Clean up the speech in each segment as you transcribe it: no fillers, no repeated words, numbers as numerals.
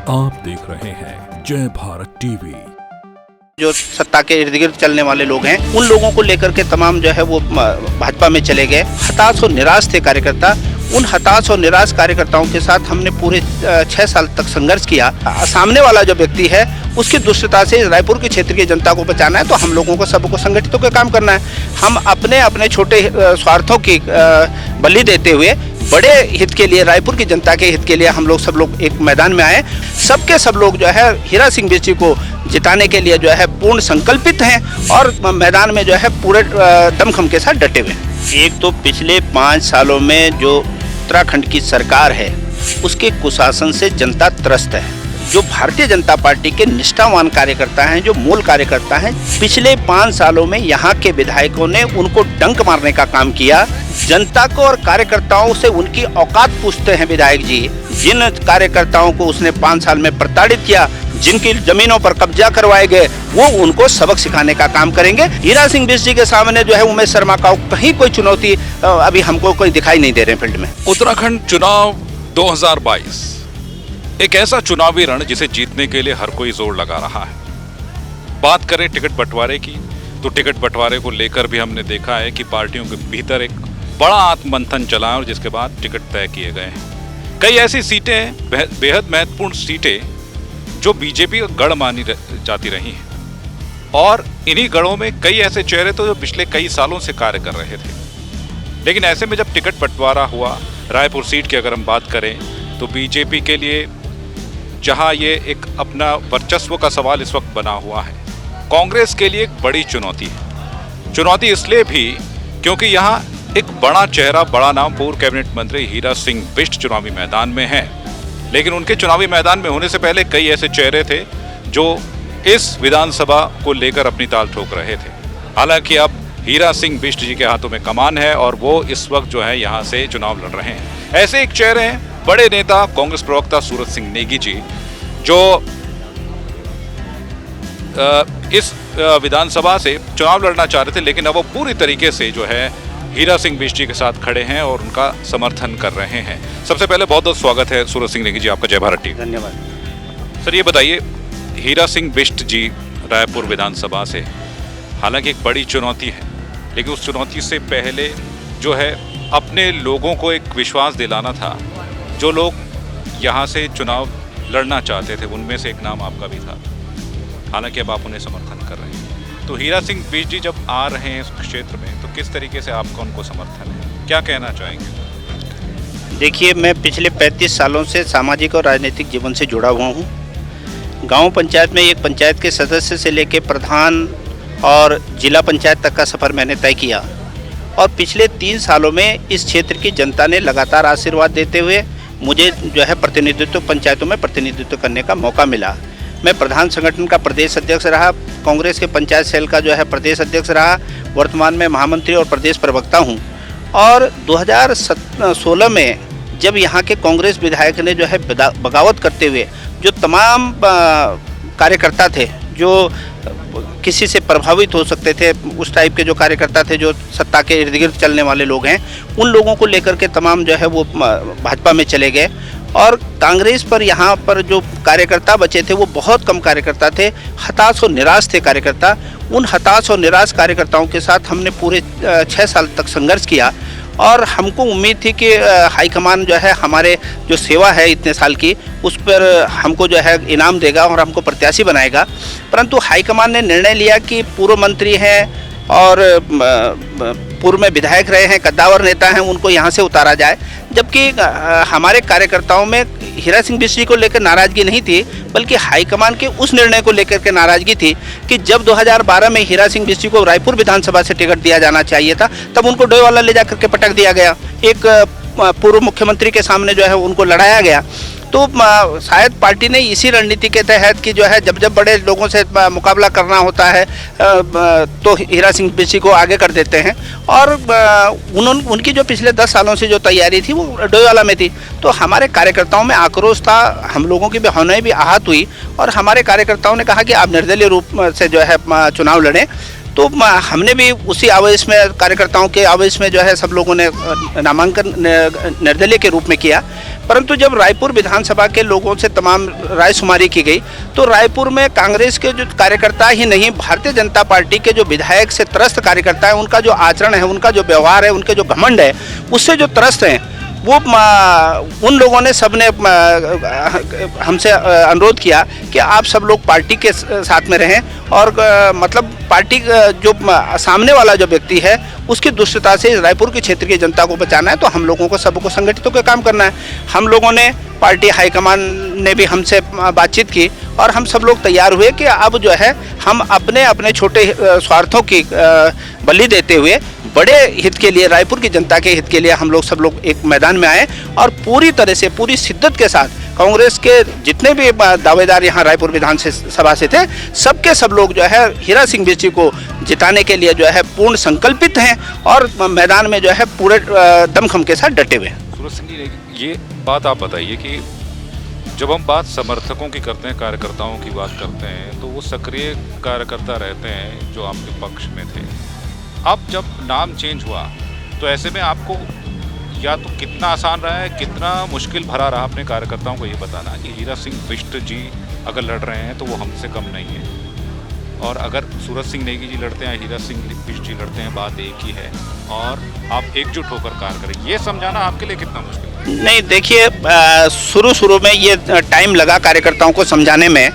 आप देख रहे हैं जय भारत टीवी। जो सत्ता के इर्द गिर्द चलने वाले लोग हैं, उन लोगों को लेकर के तमाम जो है वो भाजपा में चले गए। हताश और निराश थे कार्यकर्ता। उन हताश और निराश कार्यकर्ताओं के साथ हमने पूरे 6 साल तक संघर्ष किया। सामने वाला जो व्यक्ति है उसकी दुष्टता से रायपुर के क्षेत्र की जनता को बचाना है, तो हम लोगों को सबको संगठित होकर काम करना है। हम अपने अपने छोटे स्वार्थों की बलि देते हुए बड़े हित के लिए, रायपुर की जनता के हित के लिए हम लोग सब लोग एक मैदान में आए। सब लोग जो है हीरा सिंह बिष्ट जी को जिताने के लिए जो है पूर्ण संकल्पित हैं और मैदान में जो है पूरे दमखम के साथ डटे हुए हैं। एक तो पिछले 5 सालों में जो उत्तराखंड की सरकार है उसके कुशासन से जनता त्रस्त है। जो भारतीय जनता पार्टी के निष्ठावान कार्यकर्ता हैं, जो मूल कार्यकर्ता हैं, पिछले 5 सालों में यहाँ के विधायकों ने उनको डंक मारने का काम किया। जनता को और कार्यकर्ताओं से उनकी औकात पूछते हैं विधायक जी। जिन कार्यकर्ताओं को उसने 5 साल में प्रताड़ित किया, जिनकी जमीनों पर कब्जा करवाए गए, वो उनको सबक सिखाने का काम करेंगे। हीरा सिंह बिष्ट जी के सामने जो है उमेश शर्मा का कहीं कोई चुनौती अभी हमको कोई दिखाई नहीं दे रहे फील्ड में। उत्तराखंड चुनाव 2022 एक ऐसा चुनावी रण जिसे जीतने के लिए हर कोई जोर लगा रहा है। बात करें टिकट बंटवारे की, तो टिकट बंटवारे को लेकर भी हमने देखा है कि पार्टियों के भीतर एक बड़ा आत्ममंथन चला और जिसके बाद टिकट तय किए गए हैं। कई ऐसी सीटें, बेहद महत्वपूर्ण सीटें जो बीजेपी का गढ़ मानी जाती रही हैं, और इन्हीं गढ़ों में कई ऐसे चेहरे तो जो पिछले कई सालों से कार्य कर रहे थे। लेकिन ऐसे में जब टिकट बंटवारा हुआ, रायपुर सीट की अगर हम बात करें तो बीजेपी के लिए जहां ये एक अपना वर्चस्व का सवाल इस वक्त बना हुआ है, कांग्रेस के लिए एक बड़ी चुनौती है। चुनौती इसलिए भी क्योंकि यहां एक बड़ा चेहरा, बड़ा नाम, पूर्व कैबिनेट मंत्री हीरा सिंह बिष्ट चुनावी मैदान में है। लेकिन उनके चुनावी मैदान में होने से पहले कई ऐसे चेहरे थे जो इस विधानसभा को लेकर अपनी ताल ठोक रहे थे। हालांकि अब हीरा सिंह बिष्ट जी के हाथों में कमान है और वो इस वक्त जो है यहाँ से चुनाव लड़ रहे हैं। ऐसे एक चेहरे हैं बड़े नेता कांग्रेस प्रवक्ता सूरज सिंह नेगी जी, जो इस विधानसभा से चुनाव लड़ना चाह रहे थे, लेकिन अब वो पूरी तरीके से जो है हीरा सिंह बिष्ट जी के साथ खड़े हैं और उनका समर्थन कर रहे हैं। सबसे पहले बहुत बहुत स्वागत है सूरज सिंह नेगी जी आपका जय भारत टीवी। धन्यवाद सर। ये बताइए, हीरा सिंह बिष्ट जी रायपुर विधानसभा से, हालांकि एक बड़ी चुनौती है, लेकिन उस चुनौती से पहले जो है अपने लोगों को एक विश्वास दिलाना था। जो लोग यहाँ से चुनाव लड़ना चाहते थे उनमें से एक नाम आपका भी था, हालांकि अब आप उन्हें समर्थन कर रहे हैं। तो हीरा सिंह बिष्ट जी जब आ रहे हैं इस क्षेत्र में, तो किस तरीके से आपका उनको समर्थन है, क्या कहना चाहेंगे? देखिए, मैं पिछले 35 सालों से सामाजिक और राजनीतिक जीवन से जुड़ा हुआ हूँ। गांव पंचायत में एक पंचायत के सदस्य से लेकर प्रधान और जिला पंचायत तक का सफ़र मैंने तय किया, और पिछले 3 सालों में इस क्षेत्र की जनता ने लगातार आशीर्वाद देते हुए मुझे जो है प्रतिनिधित्व, पंचायतों में प्रतिनिधित्व करने का मौका मिला। मैं प्रधान संगठन का प्रदेश अध्यक्ष रहा, कांग्रेस के पंचायत सेल का जो है प्रदेश अध्यक्ष रहा, वर्तमान में महामंत्री और प्रदेश प्रवक्ता हूं। और 2016 में जब यहाँ के कांग्रेस विधायक ने जो है बगावत करते हुए, जो तमाम कार्यकर्ता थे जो किसी से प्रभावित हो सकते थे, उस टाइप के जो कार्यकर्ता थे, जो सत्ता के इर्द गिर्द चलने वाले लोग हैं, उन लोगों को लेकर के तमाम जो है वो भाजपा में चले गए। और कांग्रेस पर यहाँ पर जो कार्यकर्ता बचे थे वो बहुत कम कार्यकर्ता थे। हताश और निराश थे कार्यकर्ता। उन हताश और निराश कार्यकर्ताओं के साथ हमने पूरे 6 साल तक संघर्ष किया, और हमको उम्मीद थी कि हाईकमान जो है हमारे जो सेवा है इतने साल की, उस पर हमको जो है इनाम देगा और हमको प्रत्याशी बनाएगा। परंतु हाईकमान ने निर्णय लिया कि पूर्व मंत्री हैं और पूर्व में विधायक रहे हैं, कद्दावर नेता हैं, उनको यहाँ से उतारा जाए। जबकि हमारे कार्यकर्ताओं में हीरा सिंह बिष्ट जी को लेकर नाराज़गी नहीं थी, बल्कि हाईकमान के उस निर्णय को लेकर के नाराज़गी थी कि जब 2012 में हीरा सिंह बिष्ट जी को रायपुर विधानसभा से टिकट दिया जाना चाहिए था, तब उनको डोईवाला ले जाकर के पटक दिया गया। एक पूर्व मुख्यमंत्री के सामने जो है उनको लड़ाया गया। तो शायद पार्टी ने इसी रणनीति के तहत कि जो है जब बड़े लोगों से मुकाबला करना होता है तो हीरा सिंह बिष्ट जी को आगे कर देते हैं। और उनकी जो पिछले 10 सालों से जो तैयारी थी वो डोईवाला में थी। तो हमारे कार्यकर्ताओं में आक्रोश था, हम लोगों की भावनाएं भी आहत हुई, और हमारे कार्यकर्ताओं ने कहा कि आप निर्दलीय रूप से जो है चुनाव लड़ें। तो हमने भी उसी आवेश में, कार्यकर्ताओं के आवेश में जो है सब लोगों ने नामांकन निर्दलीय के रूप में किया। परंतु जब रायपुर विधानसभा के लोगों से तमाम रायशुमारी की गई तो रायपुर में कांग्रेस के जो कार्यकर्ता ही नहीं, भारतीय जनता पार्टी के जो विधायक से त्रस्त कार्यकर्ता हैं, उनका जो आचरण है, उनका जो व्यवहार है, उनके जो घमंड है, उससे जो त्रस्त हैं, वो उन लोगों ने सबने हमसे अनुरोध किया कि आप सब लोग पार्टी के साथ में रहें और मतलब पार्टी जो सामने वाला जो व्यक्ति है उसकी दुष्टता से रायपुर की क्षेत्र की जनता को बचाना है, तो हम लोगों को सबको संगठित होकर काम करना है। हम लोगों ने पार्टी हाईकमान ने भी हमसे बातचीत की और हम सब लोग तैयार हुए कि अब जो है हम अपने अपने छोटे स्वार्थों की बलि देते हुए बड़े हित के लिए, रायपुर की जनता के हित के लिए हम लोग सब लोग एक मैदान में आए और पूरी तरह से, पूरी शिद्दत के साथ कांग्रेस के जितने भी दावेदार यहाँ रायपुर विधानसभा से थे, सबके सब लोग जो है हीरा सिंह बिष्ट जी को जिताने के लिए जो है पूर्ण संकल्पित हैं और मैदान में जो है पूरे दमखम के साथ डटे हुए हैं। सूरज सिंह जी, ये बात आप बताइए कि जब हम बात समर्थकों की करते हैं, कार्यकर्ताओं की बात करते हैं, तो वो सक्रिय कार्यकर्ता रहते हैं जो आपके पक्ष में थे। अब जब नाम चेंज हुआ तो ऐसे में आपको या तो कितना आसान रहा है, कितना मुश्किल भरा रहा अपने कार्यकर्ताओं को ये बताना कि हीरा सिंह बिष्ट जी अगर लड़ रहे हैं तो वो हमसे कम नहीं है, और अगर सूरज सिंह नेगी जी लड़ते हैं, हीरा सिंह बिष्ट जी लड़ते हैं, बात एक ही है और आप एकजुट होकर कार्य करें, ये समझाना आपके लिए कितना मुश्किल? नहीं, देखिए, शुरू में ये टाइम लगा कार्यकर्ताओं को समझाने में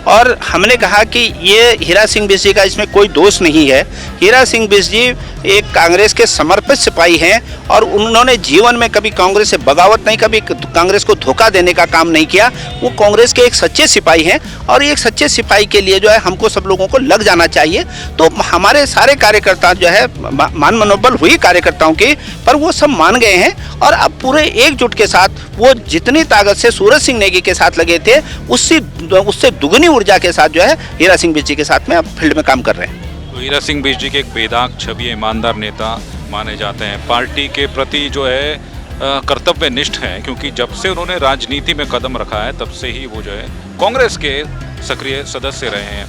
और हमने कहा कि ये हीरा सिंह बिष्ट जी का इसमें कोई दोष नहीं है। हीरा सिंह बिष्ट जी एक कांग्रेस के समर्पित सिपाही हैं और उन्होंने जीवन में कभी कांग्रेस से बगावत नहीं, कभी कांग्रेस को धोखा देने का काम नहीं किया। वो कांग्रेस के एक सच्चे सिपाही हैं और एक सच्चे सिपाही के लिए जो है हमको सब लोगों को लग जाना चाहिए। तो हमारे सारे कार्यकर्ता जो है मान मनोबल हुई कार्यकर्ताओं की, पर वो सब मान गए हैं और अब पूरे एकजुट के साथ वो जितनी ताकत से सूरज सिंह नेगी के साथ लगे थे उससे दुगनी ऊर्जा के साथ जो है हीरा सिंह बिष्ट जी के साथ में अब फील्ड में काम कर रहे हैं। तो हीरा सिंह बिष्ट जी के एक बेदाग छवि, ईमानदार नेता माने जाते हैं, पार्टी के प्रति जो है कर्तव्यनिष्ठ हैं, क्योंकि जब से उन्होंने राजनीति में कदम रखा है तब से ही वो जो है कांग्रेस के सक्रिय सदस्य रहे हैं,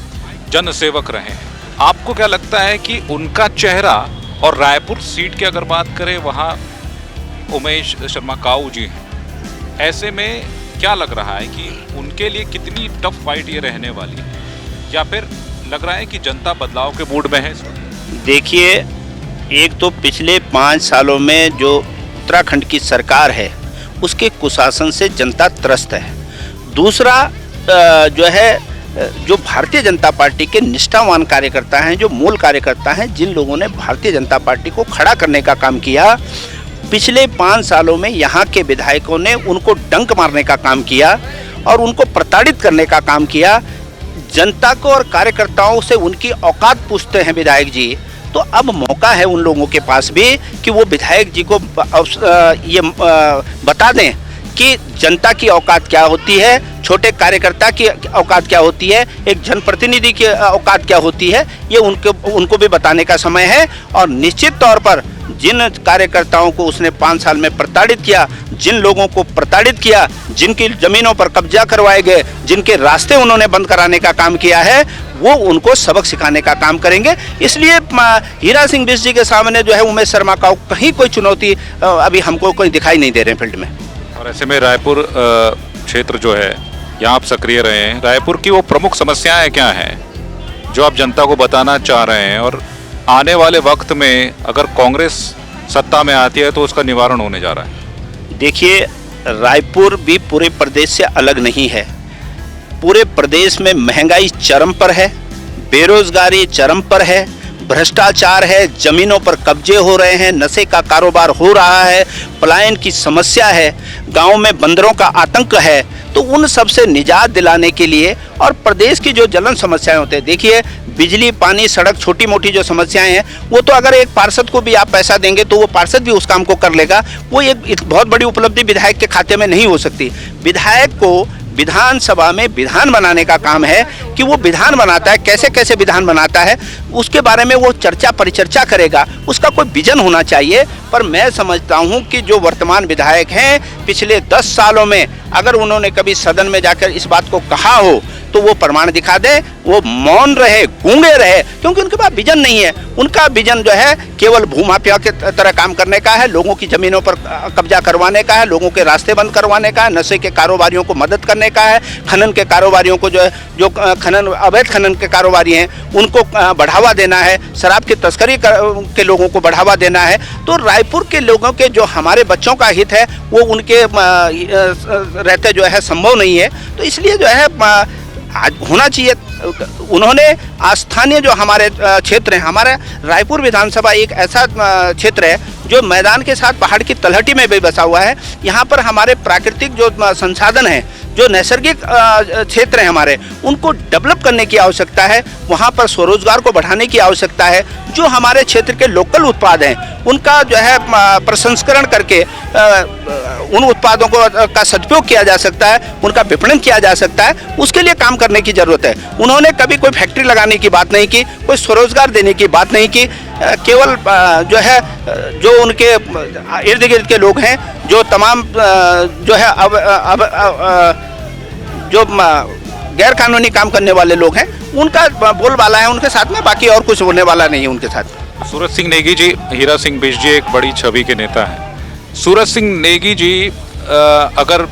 जन सेवक रहे हैं। आपको क्या लगता है कि उनका चेहरा, और रायपुर सीट की अगर बात करें वहाँ उमेश शर्मा काऊ जी हैं, ऐसे में क्या लग रहा है कि उनके लिए कितनी टफ फाइट ये रहने वाली है, या फिर लग रहा है कि जनता बदलाव के मूड में है? देखिए, एक तो पिछले 5 सालों में जो उत्तराखंड की सरकार है उसके कुशासन से जनता त्रस्त है। दूसरा जो है जो भारतीय जनता पार्टी के निष्ठावान कार्यकर्ता हैं, जो मूल कार्यकर्ता हैं, जिन लोगों ने भारतीय जनता पार्टी को खड़ा करने का काम किया, पिछले 5 सालों में यहाँ के विधायकों ने उनको डंक मारने का काम किया और उनको प्रताड़ित करने का काम किया। जनता को और कार्यकर्ताओं से उनकी औकात पूछते हैं विधायक जी, तो अब मौका है उन लोगों के पास भी कि वो विधायक जी को ये बता दें कि जनता की औकात क्या होती है, छोटे कार्यकर्ता की औकात क्या होती है, एक जनप्रतिनिधि की औकात क्या होती है, ये उनको भी बताने का समय है। और निश्चित तौर पर जिन कार्यकर्ताओं को उसने 5 साल में प्रताड़ित किया, जिन लोगों को प्रताड़ित किया, जिनकी जमीनों पर कब्जा करवाए गए, जिनके रास्ते उन्होंने बंद कराने का काम किया है, वो उनको सबक सिखाने का काम करेंगे। इसलिए हीरा सिंह बिष्ट जी के सामने जो है उमेश शर्मा का कहीं कोई चुनौती अभी हमको कोई दिखाई नहीं दे रहे फील्ड में। और ऐसे में रायपुर क्षेत्र जो है, यहाँ आप सक्रिय रहे हैं, रायपुर की वो प्रमुख समस्याएं क्या हैं जो आप जनता को बताना चाह रहे हैं, और आने वाले वक्त में अगर कांग्रेस सत्ता में आती है तो उसका निवारण होने जा रहा है? देखिए, रायपुर भी पूरे प्रदेश से अलग नहीं है। पूरे प्रदेश में महंगाई चरम पर है, बेरोजगारी चरम पर है, भ्रष्टाचार है, जमीनों पर कब्जे हो रहे हैं, नशे का कारोबार हो रहा है, पलायन की समस्या है, गांव में बंदरों का आतंक है। तो उन सब से निजात दिलाने के लिए और प्रदेश की जो जलन समस्याएं होते हैं, देखिए बिजली, पानी, सड़क, छोटी मोटी जो समस्याएं हैं, वो तो अगर एक पार्षद को भी आप पैसा देंगे तो वो पार्षद भी उस काम को कर लेगा। वो एक बहुत बड़ी उपलब्धि विधायक के खाते में नहीं हो सकती। विधायक को विधानसभा में विधान बनाने का काम है कि वो विधान बनाता है, कैसे कैसे विधान बनाता है, उसके बारे में वो चर्चा परिचर्चा करेगा, उसका कोई विजन होना चाहिए। पर मैं समझता हूँ कि जो वर्तमान विधायक हैं, पिछले 10 सालों में अगर उन्होंने कभी सदन में जाकर इस बात को कहा हो तो वो प्रमाण दिखा दे, वो मौन रहे, गूंगे रहे, क्योंकि उनके पास विजन नहीं है। उनका विजन जो है केवल भूमाफिया के तरह काम करने का है, लोगों की ज़मीनों पर कब्जा करवाने का है, लोगों के रास्ते बंद करवाने का है, नशे के कारोबारियों को मदद करने का है, खनन के कारोबारियों को जो खनन अवैध खनन के कारोबारी हैं उनको बढ़ावा देना है, शराब की तस्करी के लोगों को बढ़ावा देना है। तो रायपुर के लोगों के जो हमारे बच्चों का हित है वो उनके रहते जो है संभव नहीं है। तो इसलिए जो है होना चाहिए। उन्होंने स्थानीय जो हमारे क्षेत्र हैं, हमारे रायपुर विधानसभा एक ऐसा क्षेत्र है जो मैदान के साथ पहाड़ की तलहटी में भी बसा हुआ है। यहाँ पर हमारे प्राकृतिक जो संसाधन हैं, जो नैसर्गिक क्षेत्र हैं हमारे, उनको डेवलप करने की आवश्यकता है। वहाँ पर स्वरोजगार को बढ़ाने की आवश्यकता है। जो हमारे क्षेत्र के लोकल उत्पाद हैं उनका जो है प्रसंस्करण करके उन उत्पादों का सदुपयोग किया जा सकता है, उनका विपणन किया जा सकता है, उसके लिए काम करने की ज़रूरत है। उन्होंने कभी कोई फैक्ट्री लगाने की बात नहीं की, कोई स्वरोजगार देने की बात नहीं की। केवल जो है जो उनके इर्द गिर्द के लोग हैं, जो तमाम जो है जो गैर कानूनी काम करने वाले लोग हैं, उनका बोलबाला है उनके साथ में, बाकी और कुछ होने वाला नहीं है उनके साथ। सूरज सिंह नेगी जी, हीरा सिंह बिष्ट जी एक बड़ी छवि के नेता हैं। सूरज सिंह नेगी जी, अगर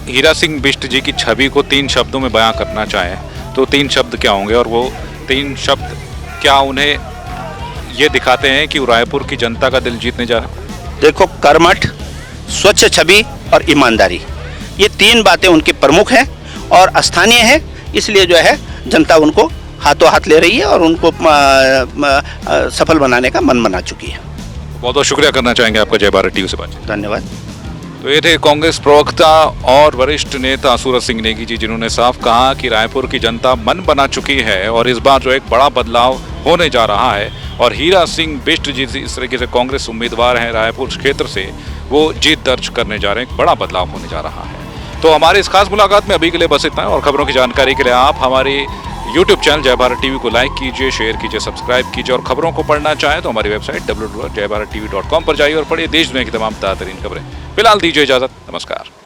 हीरा सिंह बिष्ट जी की छवि को 3 शब्दों में बयां करना चाहें तो 3 शब्द क्या होंगे, और वो 3 शब्द क्या उन्हें ये दिखाते हैं कि वो रायपुर की जनता का दिल जीतने जा रहा है? देखो, कर्मठ, स्वच्छ छवि और ईमानदारी, ये 3 बातें उनकी प्रमुख हैं और स्थानीय हैं। इसलिए जो है जनता उनको हाथों हाथ ले रही है और उनको सफल बनाने का मन बना चुकी है। बहुत बहुत शुक्रिया करना चाहेंगे आपका जय भारत टीवी से बातचीत। धन्यवाद। तो ये थे कांग्रेस प्रवक्ता और वरिष्ठ नेता सूरज सिंह नेगी जी, जिन्होंने साफ कहा कि रायपुर की जनता मन बना चुकी है और इस बार जो एक बड़ा बदलाव होने जा रहा है। और हीरा सिंह बिष्ट जी इस तरीके से कांग्रेस उम्मीदवार हैं रायपुर क्षेत्र से, वो जीत दर्ज करने जा रहे हैं, बड़ा बदलाव होने जा रहा है। तो हमारी इस खास मुलाकात में अभी के लिए बस इतना है, और खबरों की जानकारी के लिए आप हमारी यूट्यूब चैनल जय भारत टीवी को लाइक कीजिए, शेयर कीजिए, सब्सक्राइब कीजिए, और खबरों को पढ़ना चाहें तो हमारी वेबसाइट www.jaybharattv.com पर जाइए और पढ़िए देश दुनिया की तमाम ताज़ा तरीन खबरें। फिलहाल दीजिए इजाजत, नमस्कार।